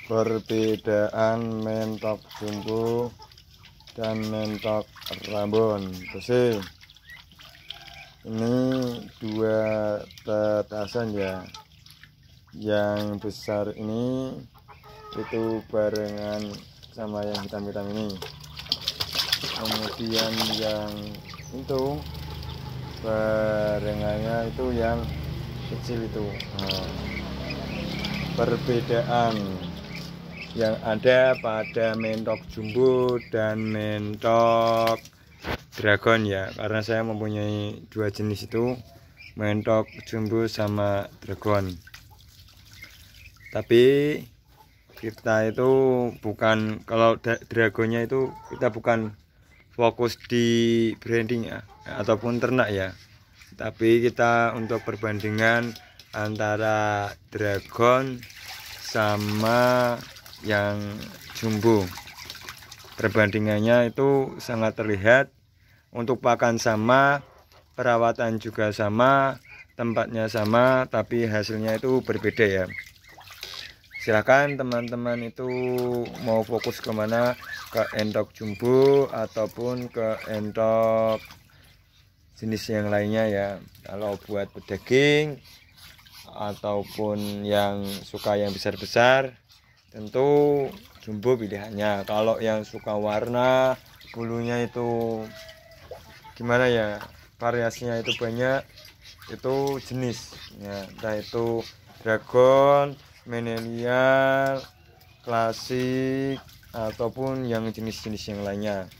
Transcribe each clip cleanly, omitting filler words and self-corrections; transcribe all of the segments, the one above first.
Perbedaan mentok jumbo dan mentok Rambon besi. Ini dua tetasan ya. Yang besar ini itu barengan sama yang hitam-hitam ini. Kemudian yang itu barengannya itu yang kecil itu. Nah, perbedaan yang ada pada mentok jumbo dan mentok dragon ya, karena saya mempunyai dua jenis itu, mentok jumbo sama dragon. Tapi kita itu bukan, kalau dragonnya itu kita bukan fokus di branding ya, ataupun ternak ya, tapi kita untuk perbandingan antara dragon sama yang jumbo. Perbandingannya itu sangat terlihat. Untuk pakan sama, perawatan juga sama, tempatnya sama, tapi hasilnya itu berbeda ya. Silahkan teman-teman itu mau fokus kemana, ke entok jumbo ataupun ke entok jenis yang lainnya ya. Kalau buat pedaging ataupun yang suka yang besar-besar, tentu jumbo pilihannya. Kalau yang suka warna, bulunya itu gimana ya, variasinya itu banyak, itu jenis ya, entah itu dragon, Menelian, klasik, ataupun yang jenis-jenis yang lainnya.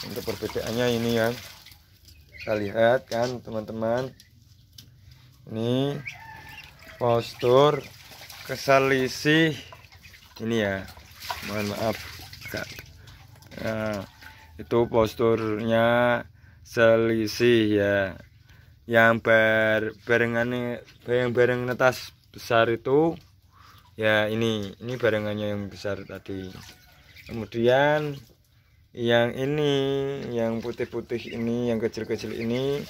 Untuk perbedaannya ini ya, kita lihat kan teman-teman, ini postur keselisih ini ya, mohon maaf. Nah, itu posturnya selisih ya. Yang bareng netas besar itu ya, ini barengannya yang besar tadi. Kemudian yang ini, yang putih-putih ini, yang kecil-kecil ini,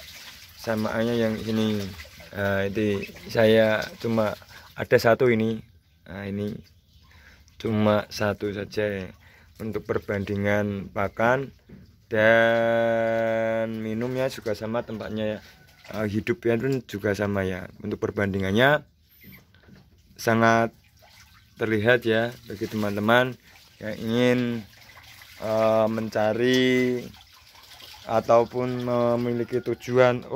samaannya yang ini. Nah, itu saya cuma ada satu ini. Nah, ini cuma satu saja untuk perbandingan pakan dan minumnya juga sama, tempatnya hidupnya pun juga sama ya. Untuk perbandingannya sangat terlihat ya bagi teman-teman yang ingin mencari ataupun memiliki tujuan,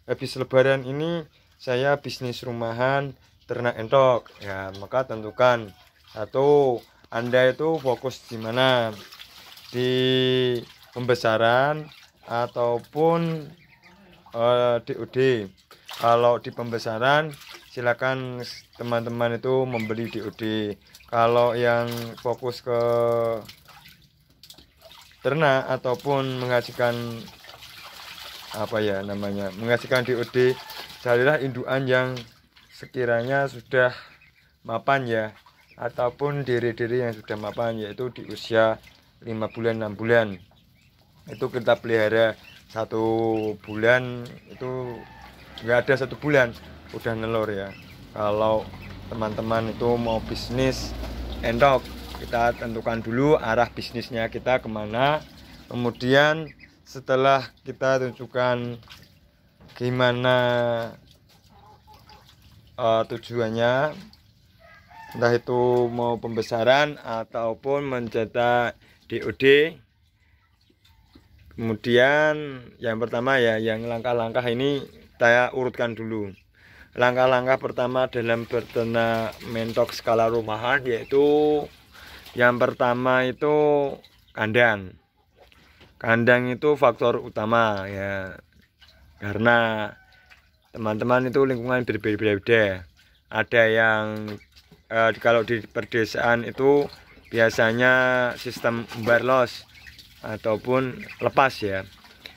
habis lebaran ini saya bisnis rumahan ternak entok ya, maka tentukan satu, Anda itu fokus di mana, di pembesaran ataupun DOD. Kalau di pembesaran silakan teman-teman itu membeli DOD. Kalau yang fokus ke ternak ataupun menghasilkan apa ya namanya, menghasilkan DOD, carilah indukan yang sekiranya sudah mapan ya, ataupun diri-diri yang sudah mapan, yaitu di usia 5 bulan 6 bulan. Itu kita pelihara 1 bulan, itu enggak ada 1 bulan udah nelur ya. Kalau teman-teman itu mau bisnis entok, kita tentukan dulu arah bisnisnya kita kemana. Kemudian setelah kita tentukan gimana tujuannya, entah itu mau pembesaran ataupun mencetak DOD. Kemudian yang pertama ya, yang langkah-langkah ini saya urutkan dulu. Langkah-langkah pertama dalam berternak mentok skala rumahan, yaitu yang pertama itu kandang. Kandang itu faktor utama ya, karena teman-teman itu lingkungan berbeda-beda. Ada yang kalau di perdesaan itu biasanya sistem umbar-los ataupun lepas ya.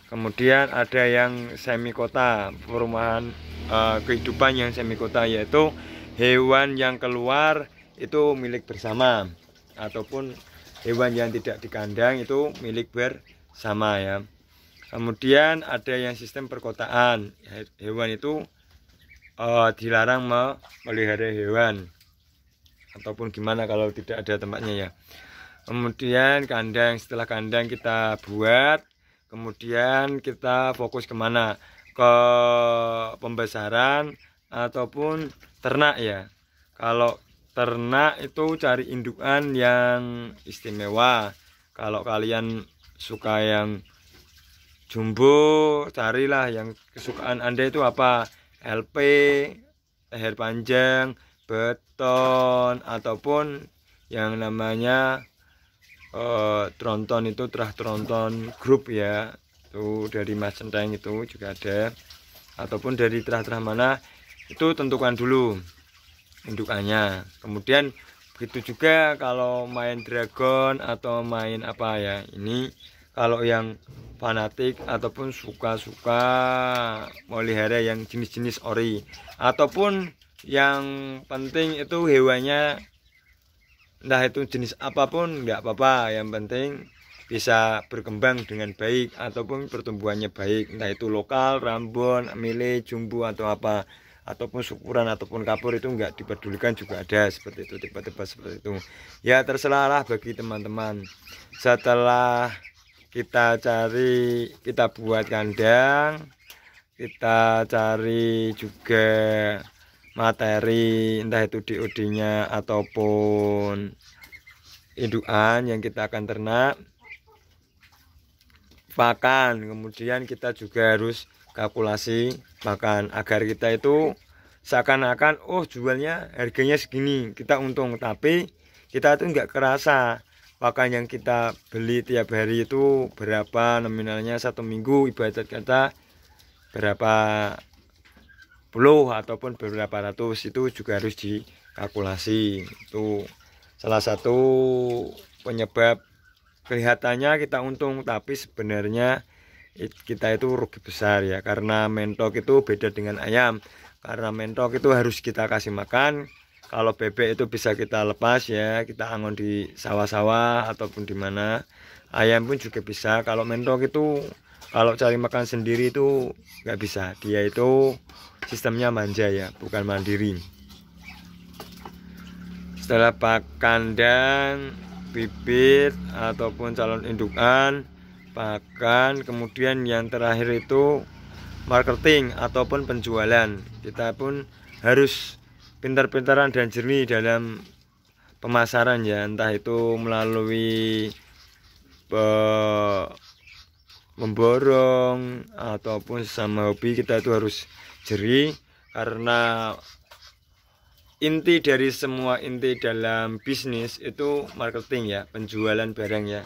Kemudian ada yang semi kota, perumahan kehidupan yang semi kota, yaitu hewan yang keluar itu milik bersama, ataupun hewan yang tidak di kandang itu milik bersama ya. Kemudian ada yang sistem perkotaan, hewan itu dilarang memelihara hewan. ataupun gimana kalau tidak ada tempatnya ya. Kemudian kandang, setelah kandang kita buat, kemudian kita fokus kemana, ke pembesaran ataupun ternak ya. Kalau ternak itu cari indukan yang istimewa. Kalau kalian suka yang jumbo, carilah yang kesukaan Anda itu apa, LP, leher panjang, beton, ataupun yang namanya tronton, itu terah tronton grup ya, itu dari Mas Centeng itu juga ada, ataupun dari terah-terah mana, itu tentukan dulu indukannya. Kemudian begitu juga kalau main dragon atau main apa ya, ini kalau yang fanatik ataupun suka-suka melihara yang jenis-jenis ori, ataupun yang penting itu hewannya entah itu jenis apapun nggak apa-apa, yang penting bisa berkembang dengan baik ataupun pertumbuhannya baik, entah itu lokal, rambon, mile, jumbo atau apa, ataupun syukuran ataupun kapur, itu nggak dipedulikan juga ada seperti itu, tipe-tipe seperti itu ya, terserahlah bagi teman-teman. Setelah kita cari, kita buat kandang, kita cari juga materi, entah itu DOD-nya ataupun indukan yang kita akan ternak, pakan. Kemudian kita juga harus kalkulasi pakan agar kita itu seakan-akan oh jualnya harganya segini, kita untung, tapi kita itu enggak kerasa pakan yang kita beli tiap hari itu berapa nominalnya, satu minggu ibarat kata berapa puluh ataupun beberapa ratus, itu juga harus dikalkulasi. Itu salah satu penyebab kelihatannya kita untung tapi sebenarnya kita itu rugi besar ya, karena mentok itu beda dengan ayam. Karena mentok itu harus kita kasih makan, kalau bebek itu bisa kita lepas ya, kita angon di sawah-sawah ataupun di mana. Ayam pun juga bisa. Kalau mentok itu kalau cari makan sendiri itu nggak bisa, dia itu sistemnya manja ya, bukan mandiri. Setelah pakan dan bibit ataupun calon indukan, pakan, kemudian yang terakhir itu marketing ataupun penjualan. Kita pun harus pintar-pintaran dan jernih dalam pemasaran ya, entah itu melalui memborong ataupun sama hobi, kita itu harus jernih, karena inti dari semua inti dalam bisnis itu marketing ya, penjualan barang ya.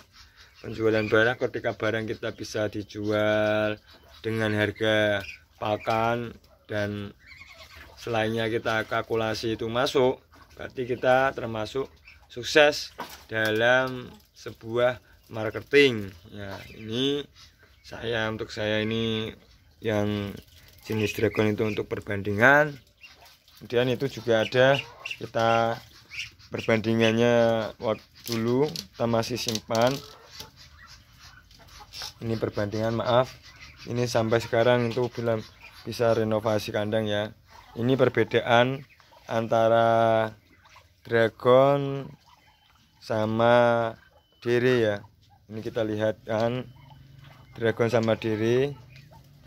Penjualan barang, ketika barang kita bisa dijual dengan harga pakan dan selainnya kita kalkulasi itu masuk, berarti kita termasuk sukses dalam sebuah marketing ya. Ini untuk saya ini yang jenis dragon itu untuk perbandingan. Kemudian itu juga ada kita perbandingannya waktu dulu kita masih simpan, ini perbandingan, maaf, ini sampai sekarang itu belum bisa renovasi kandang ya. Ini perbedaan antara dragon sama diri ya. Ini kita lihat kan, dragon sama diri,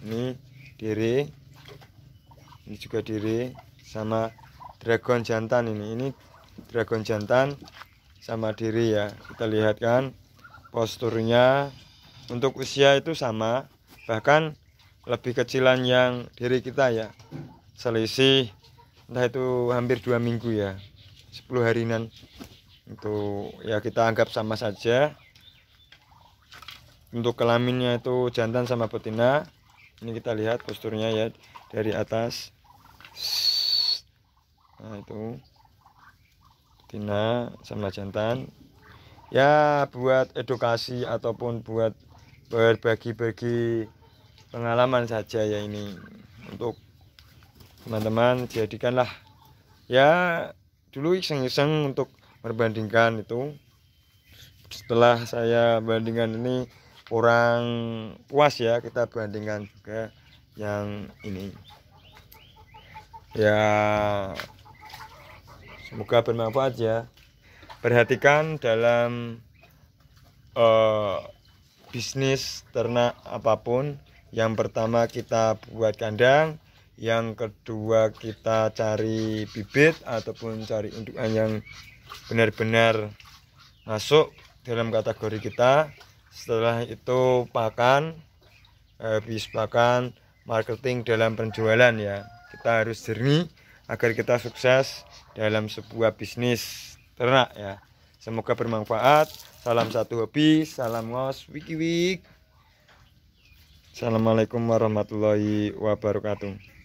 ini diri, ini juga diri, sama dragon jantan. Ini dragon jantan sama diri ya. Kita lihat kan posturnya, untuk usia itu sama, bahkan lebih kecilan yang diri kita ya, selisih entah itu hampir 2 minggu ya, 10 harian itu ya, kita anggap sama saja. Untuk kelaminnya itu jantan sama betina, ini kita lihat posturnya ya dari atas. Nah itu betina sama jantan ya, buat edukasi ataupun buat berbagi-bagi pengalaman saja ya, ini untuk teman-teman jadikanlah ya, dulu iseng-iseng untuk membandingkan itu. Setelah saya bandingkan ini kurang puas ya, kita bandingkan juga yang ini ya. Semoga bermanfaat ya. Perhatikan dalam bisnis ternak apapun, yang pertama kita buat kandang, yang kedua kita cari bibit ataupun cari indukan yang benar-benar masuk dalam kategori kita. Setelah itu pakan, habis pakan, marketing dalam penjualan ya. Kita harus jernih agar kita sukses dalam sebuah bisnis ternak ya. Semoga bermanfaat. Salam satu hobi, salam ngos, wiki wik. Assalamualaikum warahmatullahi wabarakatuh.